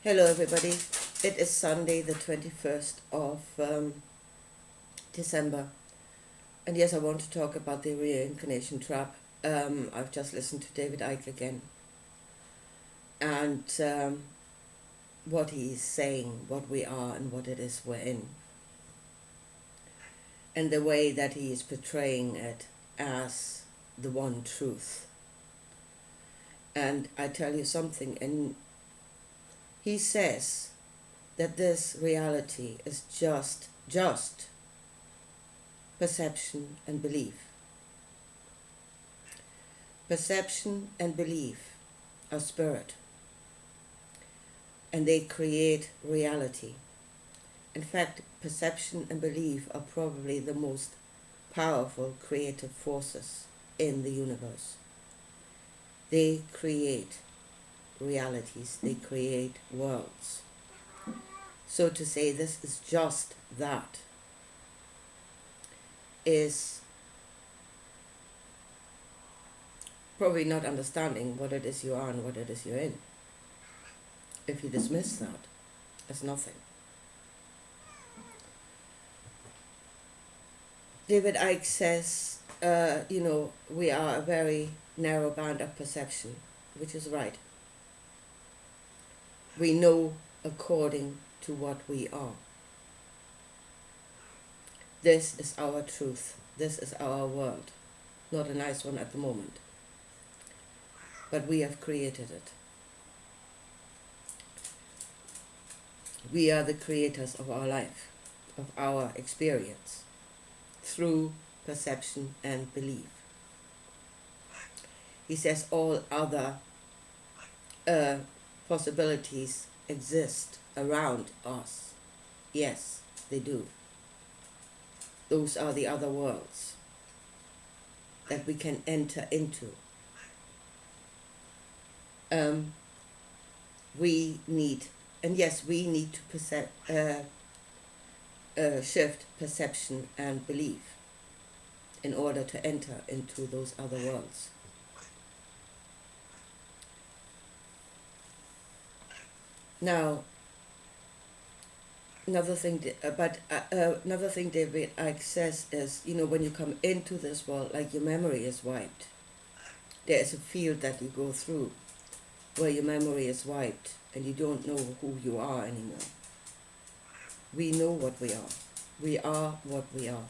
Hello everybody, it is Sunday the 21st of December, and yes, I want to talk about the reincarnation trap. I've just listened to David Icke again, and what he's saying, what we are and what it is we're in, and the way that he is portraying it as the one truth. And I tell you something, and he says that this reality is just perception and belief. Perception and belief are spirit, and they create reality. In fact, perception and belief are probably the most powerful creative forces in the universe. They create realities, they create worlds. So to say this is just that is probably not understanding what it is you are and what it is you're in. If you dismiss that as nothing. David Icke says, we are a very narrow band of perception, which is right. We know according to what we are. This is our truth. This is our world. Not a nice one at the moment. But we have created it. We are the creators of our life, of our experience, through perception and belief. He says all other possibilities exist around us. Yes, they do. Those are the other worlds that we can enter into. We need to shift perception and belief in order to enter into those other worlds. Now, another thing David Icke says is, when you come into this world, like your memory is wiped. There is a field that you go through where your memory is wiped and you don't know who you are anymore. We know what we are. We are what we are.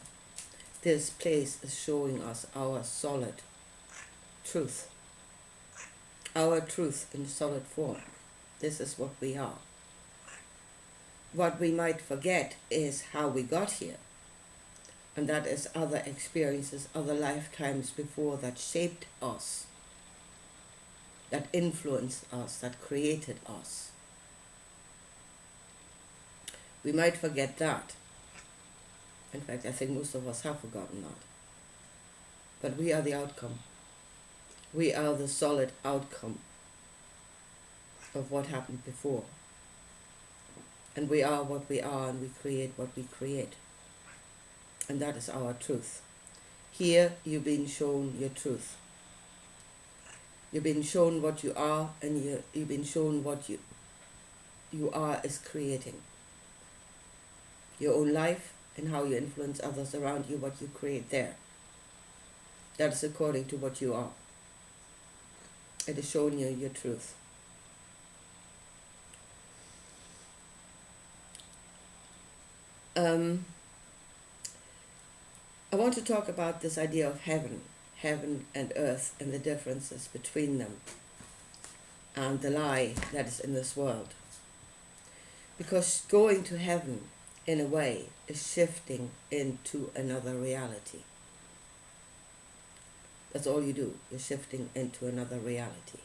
This place is showing us our solid truth. Our truth in solid form. This is what we are. What we might forget is how we got here. And that is other experiences, other lifetimes before that shaped us, that influenced us, that created us. We might forget that. In fact, I think most of us have forgotten that. But we are the outcome. We are the solid outcome of what happened before. And we are what we are, and we create what we create. And that is our truth. Here you've been shown your truth. You've been shown what you are, and you've been shown what you are is creating. Your own life and how you influence others around you, what you create there. That is according to what you are. It is showing you your truth. I want to talk about this idea of heaven and earth, and the differences between them, and the lie that is in this world. Because going to heaven, in a way, is shifting into another reality. That's all you do. You're shifting into another reality.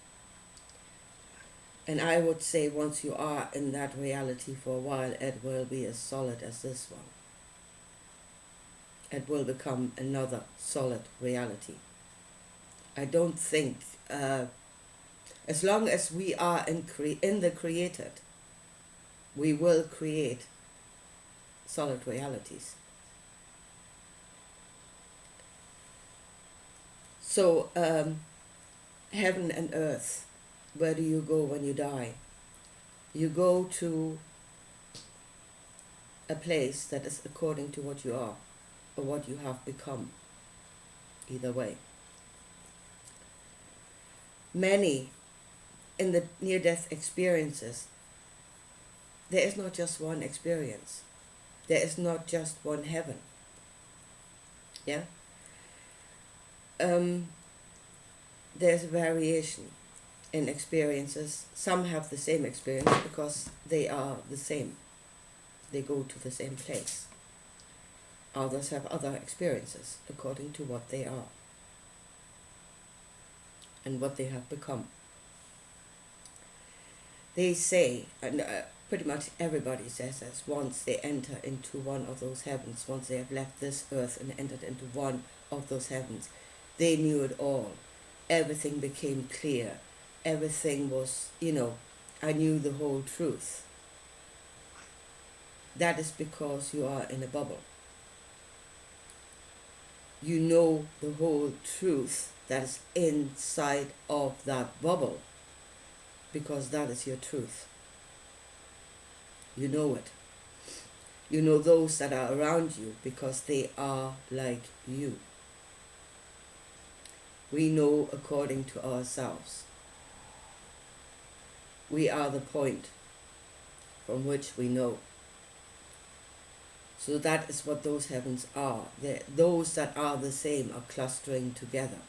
And I would say once you are in that reality for a while, it will be as solid as this one. It will become another solid reality. I don't think, as long as we are in the created, we will create solid realities. So, heaven and earth, where do you go when you die? You go to a place that is according to what you are or what you have become. Either way. Many in the near-death experiences, there is not just one experience. There is not just one heaven. Yeah? There's a variation in experiences. Some have the same experience because they are the same. They go to the same place. Others have other experiences according to what they are and what they have become. They say, and pretty much everybody says this, once they enter into one of those heavens, once they have left this earth and entered into one of those heavens, they knew it all. Everything became clear. Everything was, I knew the whole truth. That is because you are in a bubble. You know the whole truth that is inside of that bubble, because that is your truth. You know it. You know those that are around you because they are like you. We know according to ourselves. We are the point from which we know. So that is what those heavens are. Those that are the same are clustering together.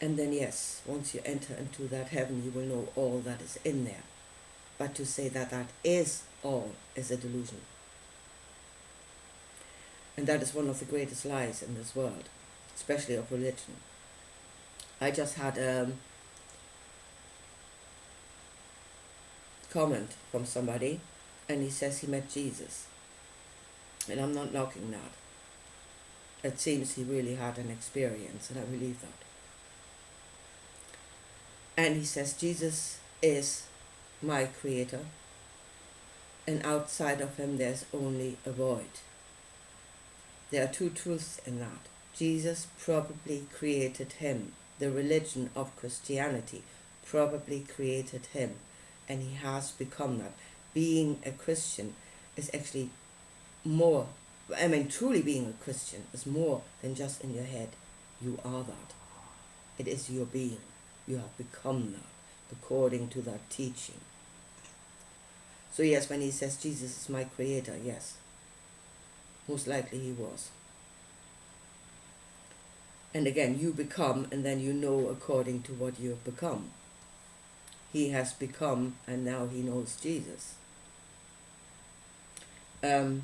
And then yes, once you enter into that heaven, you will know all that is in there. But to say that that is all is a delusion. And that is one of the greatest lies in this world, especially of religion. I just had a comment from somebody, and he says he met Jesus. And I'm not knocking that. It seems he really had an experience, and I believe that. And he says, Jesus is my creator, and outside of him there's only a void. There are two truths in that. Jesus probably created him. The religion of Christianity probably created him, and he has become that. Being a Christian is actually more, truly being a Christian is more than just in your head. You are that. It is your being. You have become that, according to that teaching. So yes, when he says Jesus is my creator, yes, most likely he was. And again, you become, and then you know according to what you have become. He has become, and now he knows Jesus. And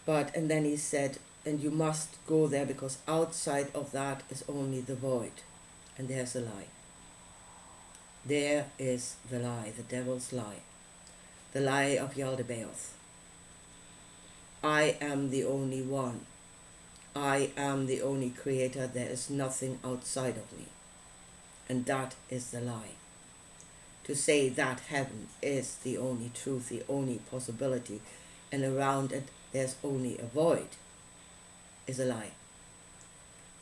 then he said, and you must go there because outside of that is only the void. And there's a lie. There is the lie, the devil's lie. The lie of Yaldabaoth. I am the only one. I am the only creator. There is nothing outside of me. And that is the lie. To say that heaven is the only truth, the only possibility, and around it there's only a void, is a lie.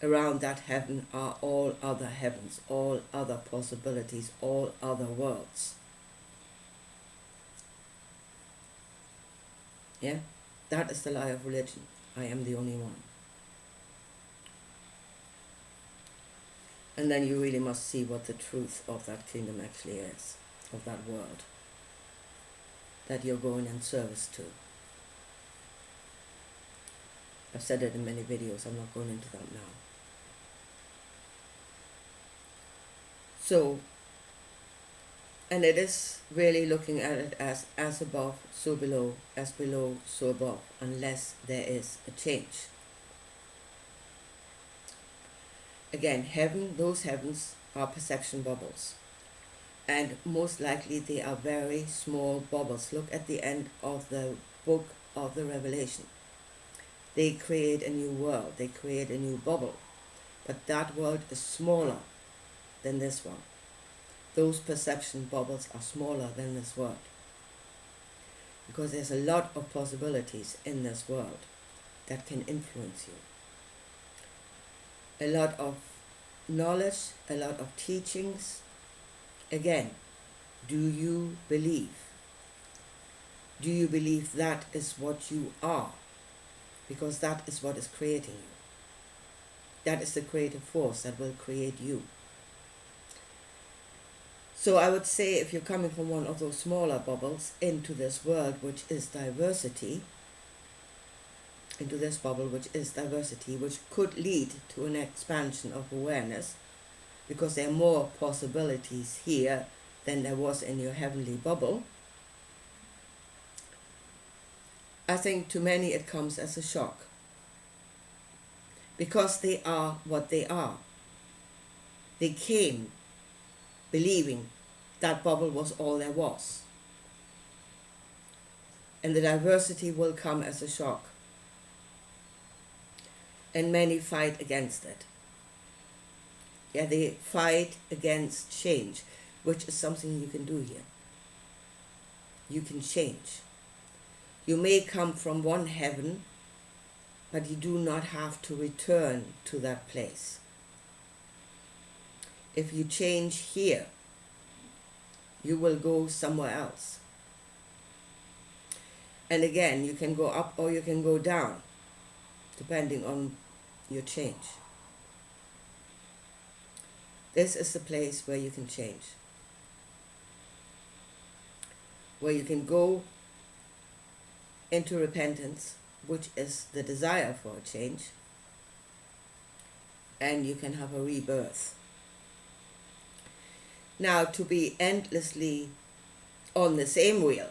Around that heaven are all other heavens, all other possibilities, all other worlds. Yeah? That is the lie of religion. I am the only one. And then you really must see what the truth of that kingdom actually is, of that world that you're going in service to. I've said it in many videos, I'm not going into that now. So, and it is really looking at it as above, so below, as below, so above, unless there is a change. Again, heaven, those heavens are perception bubbles. And most likely they are very small bubbles. Look at the end of the book of the Revelation. They create a new world. They create a new bubble. But that world is smaller than this one. Those perception bubbles are smaller than this world. Because there's a lot of possibilities in this world that can influence you. A lot of knowledge, a lot of teachings. Again, do you believe? Do you believe that is what you are? Because that is what is creating you. That is the creative force that will create you. So I would say, if you're coming from one of those smaller bubbles into this world which is diversity, into this bubble which is diversity, which could lead to an expansion of awareness, because there are more possibilities here than there was in your heavenly bubble, I think to many it comes as a shock. Because they are what they are. They came believing that bubble was all there was. And the diversity will come as a shock. And many fight against it. Yeah, they fight against change, which is something you can do here. You can change. You may come from one heaven, but you do not have to return to that place. If you change here, you will go somewhere else. And again, you can go up or you can go down, depending on your change. This is the place where you can change. Where you can go into repentance, which is the desire for a change, and you can have a rebirth. Now, to be endlessly on the same wheel,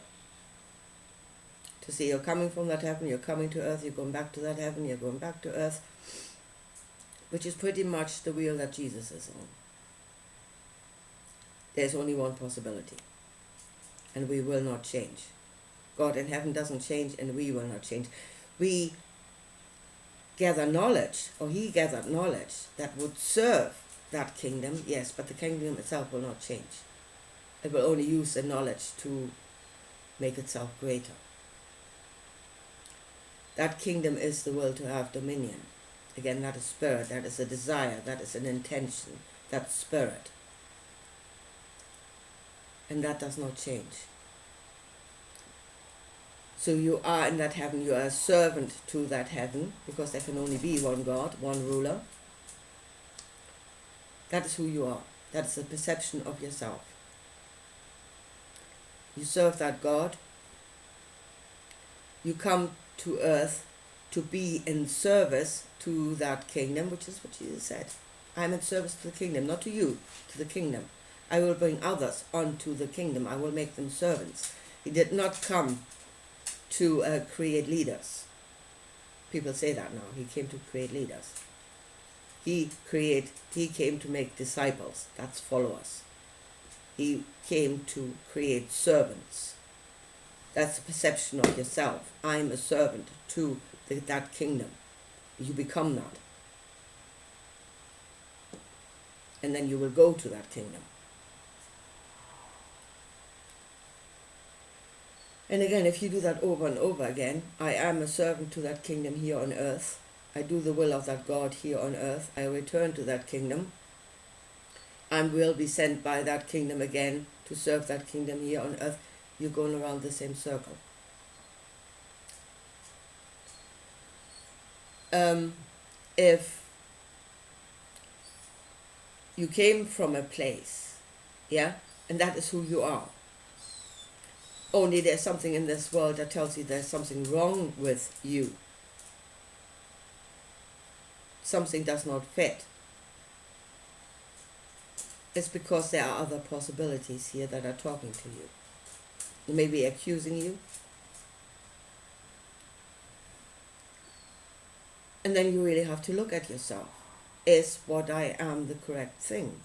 to see you're coming from that heaven, you're coming to earth, you're going back to that heaven, you're going back to earth, which is pretty much the wheel that Jesus is on. There's only one possibility, and we will not change. God in heaven doesn't change, and we will not change. We gather knowledge, or he gathered knowledge that would serve that kingdom, yes, but the kingdom itself will not change. It will only use the knowledge to make itself greater. That kingdom is the will to have dominion. Again, that is spirit, that is a desire, that is an intention, that's spirit. And that does not change. So you are in that heaven, you are a servant to that heaven, because there can only be one God, one ruler. That is who you are. That is the perception of yourself. You serve that God. You come to earth to be in service to that kingdom, which is what Jesus said. I am in service to the kingdom, not to you, to the kingdom. I will bring others onto the kingdom. I will make them servants. He did not come to create leaders. People say that now. He came to create leaders. He came to make disciples. That's followers. He came to create servants. That's the perception of yourself. I'm a servant to that kingdom. You become that. And then you will go to that kingdom. And again, if you do that over and over again, I am a servant to that kingdom here on earth. I do the will of that God here on earth. I return to that kingdom. I will be sent by that kingdom again to serve that kingdom here on earth. You're going around the same circle. If you came from a place, yeah, and that is who you are, only there's something in this world that tells you there's something wrong with you. Something does not fit. It's because there are other possibilities here that are talking to you. They may be accusing you. And then you really have to look at yourself. Is what I am the correct thing?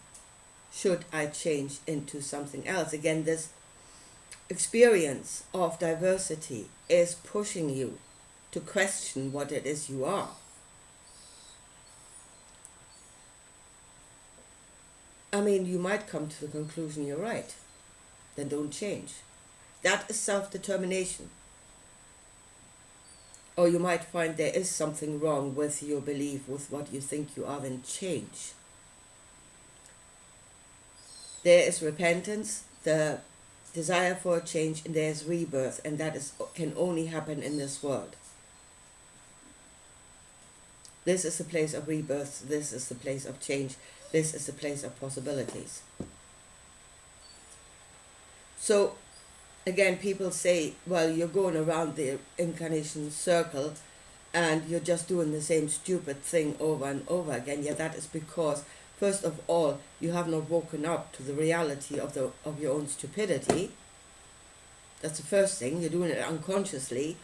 Should I change into something else? Again, this experience of diversity is pushing you to question what it is you are. I mean, you might come to the conclusion you're right. Then don't change. That is self-determination. Or you might find there is something wrong with your belief, with what you think you are, then change. There is repentance, the desire for a change, and there is rebirth, and that can only happen in this world. This is the place of rebirth, this is the place of change, this is the place of possibilities. So, again, people say, well, you're going around the incarnation circle and you're just doing the same stupid thing over and over again. Yeah, that is because, first of all, you have not woken up to the reality of your own stupidity. That's the first thing. You're doing it unconsciously,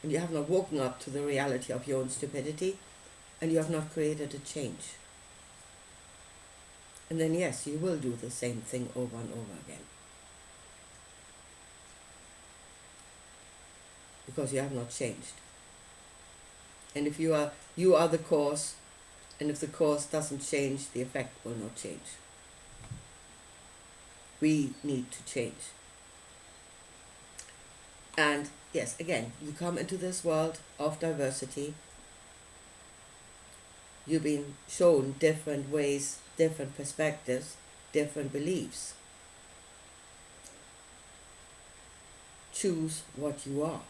and you have not woken up to the reality of your own stupidity, and you have not created a change. And then, yes, you will do the same thing over and over again, because you have not changed. And if you are the cause, and if the cause doesn't change, the effect will not change. We need to change. And yes, again, you come into this world of diversity. You've been shown different ways, different perspectives, different beliefs. Choose what you are.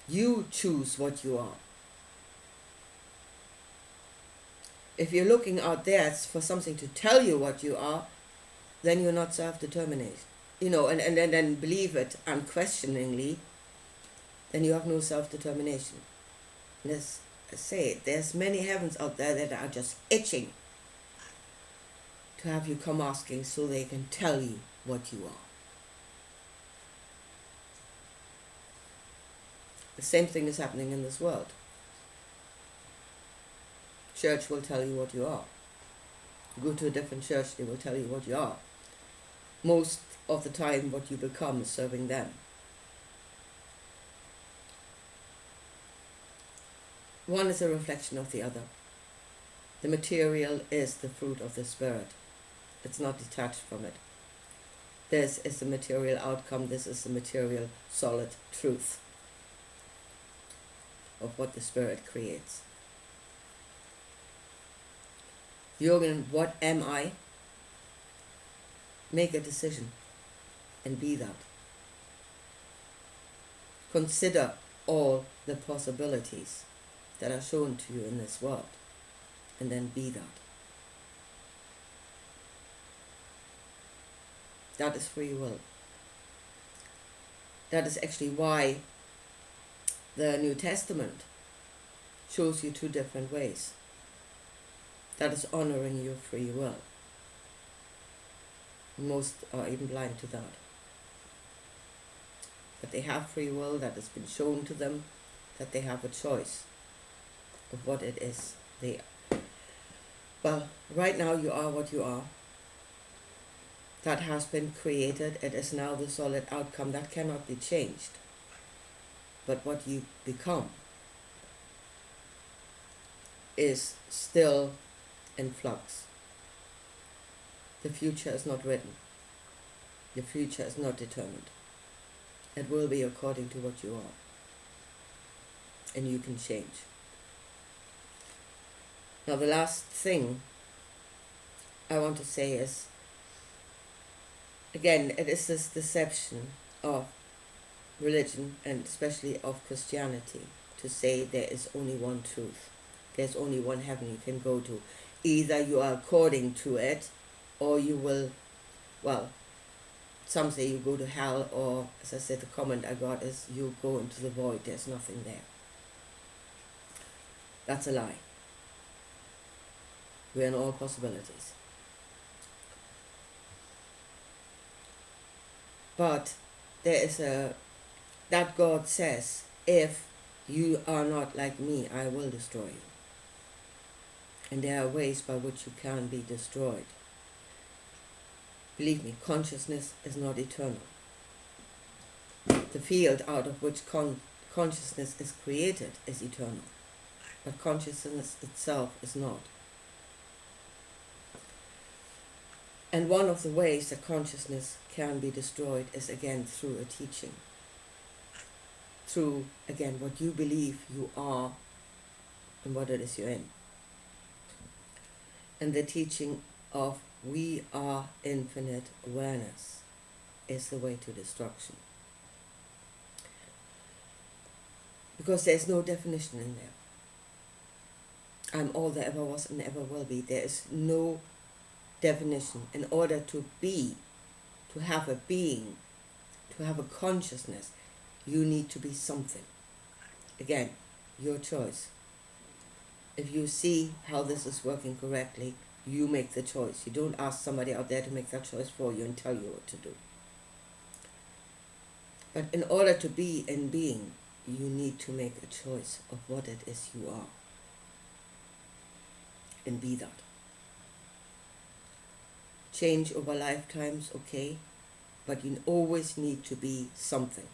You choose what you are. If you're looking out there for something to tell you what you are, then you're not self-determined. And then believe it unquestioningly, then you have no self-determination. And as I say, there's many heavens out there that are just itching to have you come asking so they can tell you what you are. The same thing is happening in this world. Church will tell you what you are. You go to a different church, they will tell you what you are. Most of the time, what you become is serving them. One is a reflection of the other. The material is the fruit of the Spirit. It's not detached from it. This is the material outcome. This is the material solid truth of what the Spirit creates. Jürgen, what am I? Make a decision and be that. Consider all the possibilities that are shown to you in this world, and then be that. That is free will. That is actually why the New Testament shows you two different ways. That is honoring your free will. Most are even blind to that. But they have free will, that has been shown to them, that they have a choice of what it is they are. Well, right now you are what you are. That has been created. It is now the solid outcome. That cannot be changed. But what you become is still in flux. The future is not written. The future is not determined. It will be according to what you are. And you can change. Now the last thing I want to say is, again, it is this deception of religion, and especially of Christianity, to say there is only one truth. There's only one heaven you can go to. Either you are according to it, or you will, well, some say you go to hell, or, as I said, the comment I got is you go into the void, there's nothing there. That's a lie. We're in all possibilities. But there is that God says, if you are not like me, I will destroy you. And there are ways by which you can be destroyed. Believe me, consciousness is not eternal. The field out of which consciousness is created is eternal. But consciousness itself is not. And one of the ways that consciousness can be destroyed is, again, through a teaching. Through, again, what you believe you are and what it is you're in. And the teaching of we are infinite awareness is the way to destruction. Because there's no definition in there. I'm all there ever was and ever will be. There is no definition. In order to be, to have a being, to have a consciousness, you need to be something. Again, your choice. If you see how this is working correctly, you make the choice. You don't ask somebody out there to make that choice for you and tell you what to do. But in order to be in being, you need to make a choice of what it is you are. And be that. Change over lifetimes, okay, but you always need to be something,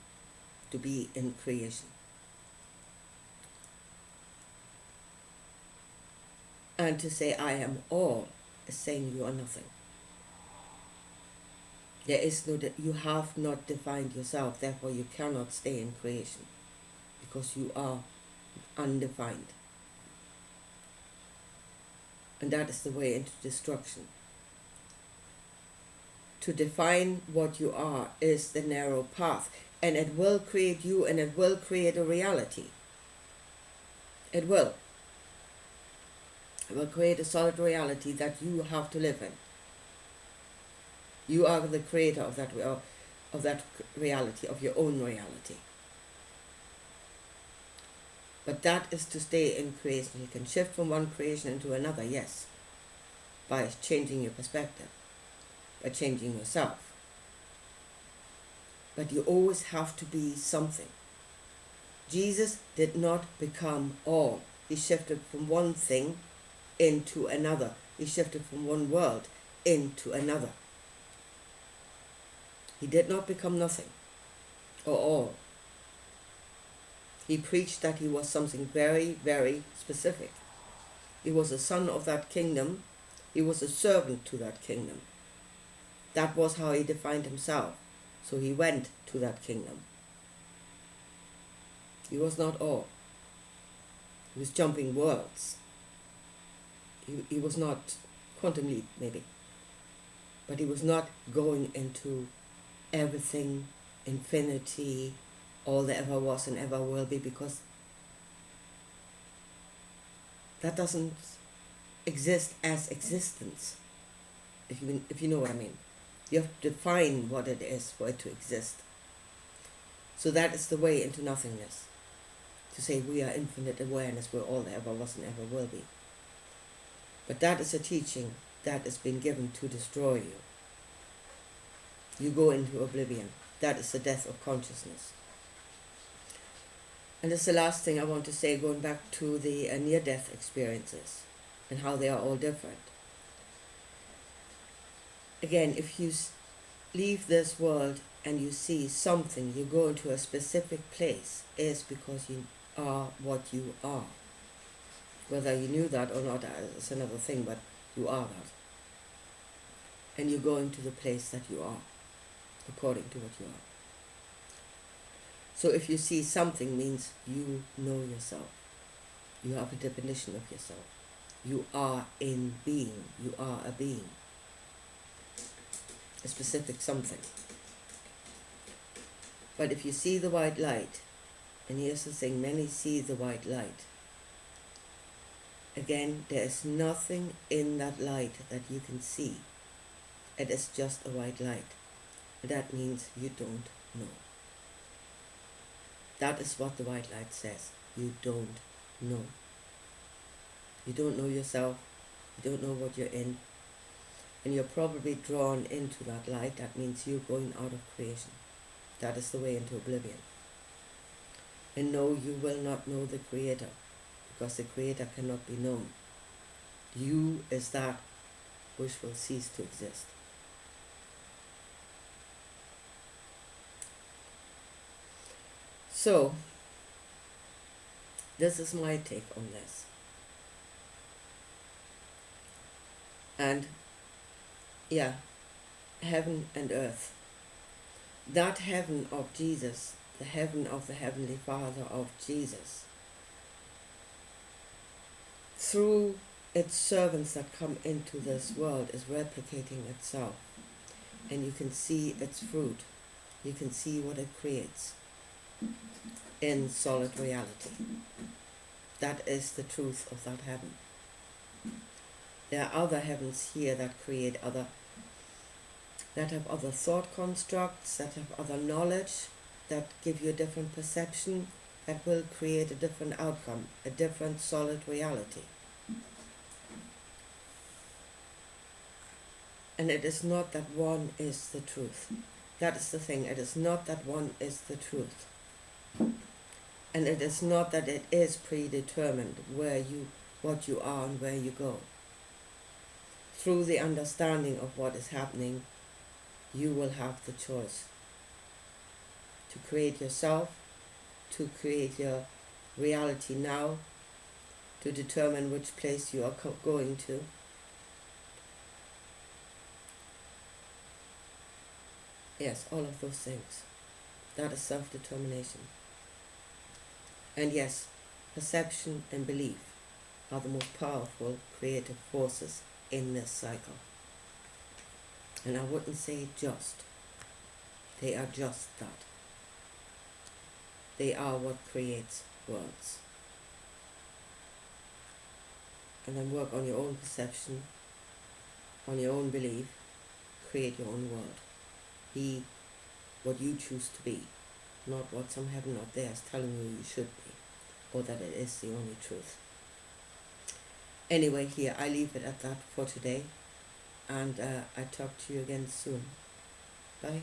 to be in creation. And to say I am all is saying you are nothing. There is no, you have not defined yourself, therefore you cannot stay in creation, because you are undefined. And that is the way into destruction. To define what you are is the narrow path, and it will create you, and it will create a reality. It will. It will create a solid reality that you have to live in. You are the creator of that reality, of your own reality. But that is to stay in creation. You can shift from one creation into another, yes, by changing your perspective, by changing yourself. But you always have to be something. Jesus did not become all. He shifted from one thing into another. He shifted from one world into another. He did not become nothing or all. He preached that he was something very, very specific. He was a son of that kingdom. He was a servant to that kingdom. That was how he defined himself. So he went to that kingdom. He was not all. He was jumping worlds. He was not quantum leap, maybe. But he was not going into everything, infinity, all there ever was and ever will be, because that doesn't exist as existence, if you know what I mean. You have to define what it is for it to exist. So that is the way into nothingness. To say we are infinite awareness, we're all there ever was and ever will be. But that is a teaching that has been given to destroy you. You go into oblivion. That is the death of consciousness. And that's the last thing I want to say, going back to the near-death experiences and how they are all different. Again, if you leave this world and you see something, you go into a specific place, is because you are what you are. Whether you knew that or not is another thing, but you are that. And you go into the place that you are, according to what you are. So if you see something, means you know yourself. You have a definition of yourself. You are in being. You are a being. A specific something. But if you see the white light, and here's the thing, many see the white light. Again, there is nothing in that light that you can see. It is just a white light. That means you don't know. That is what the white light says. You don't know. You don't know yourself. You don't know what you're in. And you're probably drawn into that light. That means you're going out of creation. That is the way into oblivion. And no, you will not know the Creator, because the Creator cannot be known. You is that which will cease to exist. So, this is my take on this. And, yeah, heaven and earth. That heaven of Jesus, the heaven of the Heavenly Father of Jesus, through its servants that come into this world is replicating itself, and you can see its fruit. You can see what it creates in solid reality. That is the truth of that heaven. There are other heavens here that have other thought constructs, that have other knowledge, that give you a different perception, that will create a different outcome, a different solid reality. And it is not that one is the truth. That is the thing. It is not that one is the truth. And it is not that it is predetermined what you are and where you go. Through the understanding of what is happening, you will have the choice to create yourself, to create your reality now, to determine which place you are going to. Yes, all of those things. That is self-determination. And yes, perception and belief are the most powerful creative forces in this cycle. And I wouldn't say just. They are just that. They are what creates worlds. And then work on your own perception, on your own belief, create your own world. Be what you choose to be, not what some heaven out there is telling you should be, or that it is the only truth. Anyway, here, I leave it at that for today, and I talk to you again soon. Bye.